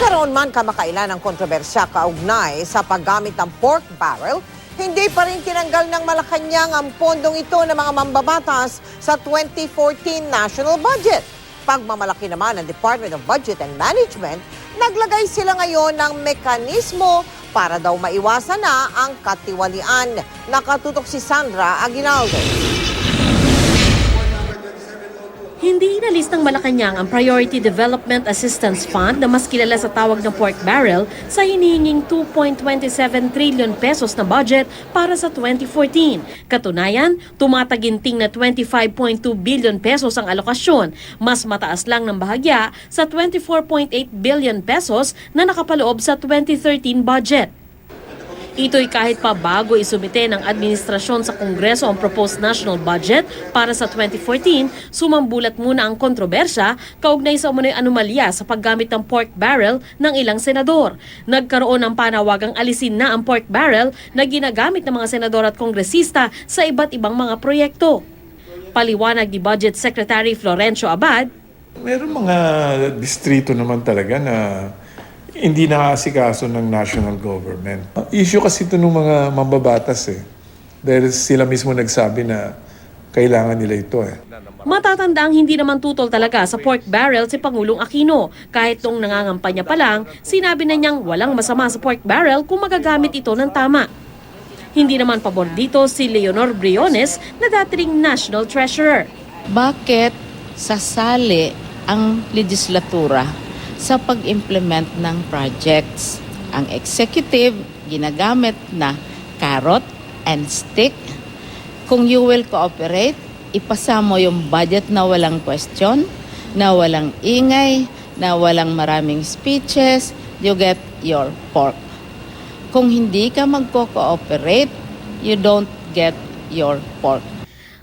Nagkaroon man kamakailan ng kontrobersya kaugnay sa paggamit ng pork barrel, hindi pa rin tinanggal ng Malacanang ang pondong ito ng mga mambabatas sa 2014 national budget. Pagmamalaki naman ng Department of Budget and Management, naglagay sila ngayon ng mekanismo para daw maiwasan na ang katiwalian. Nakatutok si Sandra Aguinaldo. Hindi inalis ng Malacanang ang Priority Development Assistance Fund na mas kilala sa tawag ng pork barrel sa hinihinging 2.27 trillion pesos na budget para sa 2014. Katunayan, tumataginting na 25.2 billion pesos ang alokasyon, mas mataas lang ng bahagya sa 24.8 billion pesos na nakapaloob sa 2013 budget. Ito'y kahit pa bago isumite ng administrasyon sa Kongreso ang proposed national budget para sa 2014, sumambulat muna ang kontrobersya kaugnay sa umano'y anomalya sa paggamit ng pork barrel ng ilang senador. Nagkaroon ng panawagang alisin na ang pork barrel na ginagamit ng mga senador at kongresista sa iba't ibang mga proyekto. Paliwanag ni Budget Secretary Florencio Abad, meron mga distrito naman talaga na hindi naaasikaso ng national government. Issue kasi ito ng mga mambabatas Dahil sila mismo nagsabi na kailangan nila ito Matatandaang hindi naman tutol talaga sa pork barrel si Pangulong Aquino. Kahit noong nangangampanya pa lang, sinabi na niyang walang masama sa pork barrel kung magagamit ito ng tama. Hindi naman pabor dito si Leonor Briones na dating National Treasurer. Bakit sasali ang legislatura sa pag-implement ng projects? Ang executive ginagamit na carrot and stick. Kung you will cooperate, ipasa mo yung budget na walang question, na walang ingay, na walang maraming speeches, you get your pork. Kung hindi ka magko-cooperate, you don't get your pork.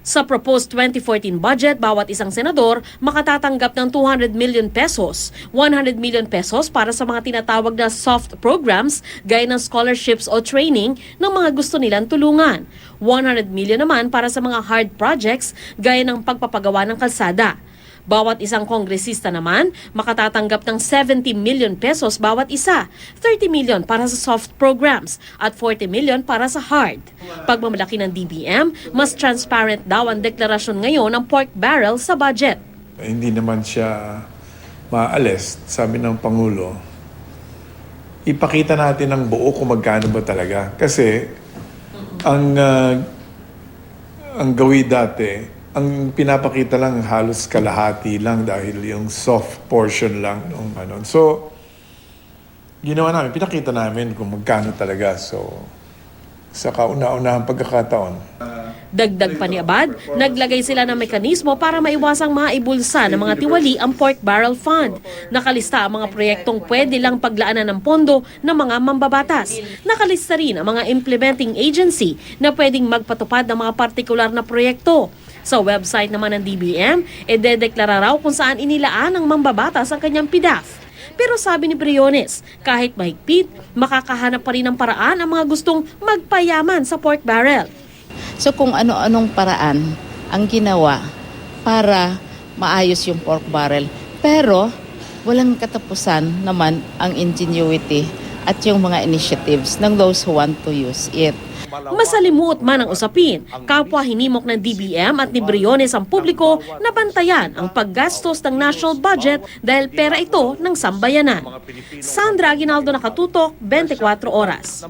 Sa proposed 2014 budget, bawat isang senador makatatanggap ng 200 million pesos, 100 million pesos para sa mga tinatawag na soft programs gaya ng scholarships o training ng mga gusto nilang tulungan. 100 million naman para sa mga hard projects gaya ng pagpapagawa ng kalsada. Bawat isang kongresista naman makatatanggap ng 70 million pesos bawat isa, 30 million para sa soft programs at 40 million para sa hard. Pagmamalaki ng DBM, mas transparent daw ang deklarasyon ngayon ng pork barrel sa budget. Hindi naman siya maalis, sabi ng Pangulo. Ipakita natin ang buo kung magkano ba talaga. Kasi ang gawin dati, ang pinapakita lang halos kalahati lang dahil yung soft portion lang nung ano. So, ginawa namin, pinakita namin kung magkano talaga. So, sa kauna-unahang pagkakataon. Dagdag pa ni Abad, naglagay sila ng mekanismo para maiwasang maibulsa ng mga tiwali ang Pork Barrel Fund. Nakalista ang mga proyektong pwede lang paglaanan ng pondo ng mga mambabatas. Nakalista rin ang mga implementing agency na pwedeng magpatupad ng mga partikular na proyekto. Sa website naman ng DBM, idedeklara raw kung saan inilaan ng mambabatas ang kanyang PDAF. Pero sabi ni Briones, kahit mahigpit, makakahanap pa rin ng paraan ang mga gustong magpayaman sa pork barrel. So kung ano-anong paraan ang ginawa para maayos yung pork barrel, pero walang katapusan naman ang ingenuity at yung mga initiatives ng those who want to use it. Masalimuot man ang usapin, kapwa hinimok ng DBM at ni Briones ang publiko na bantayan ang paggastos ng national budget dahil pera ito ng sambayanan. Sandra Aguinaldo, Nakatutok, 24 Oras.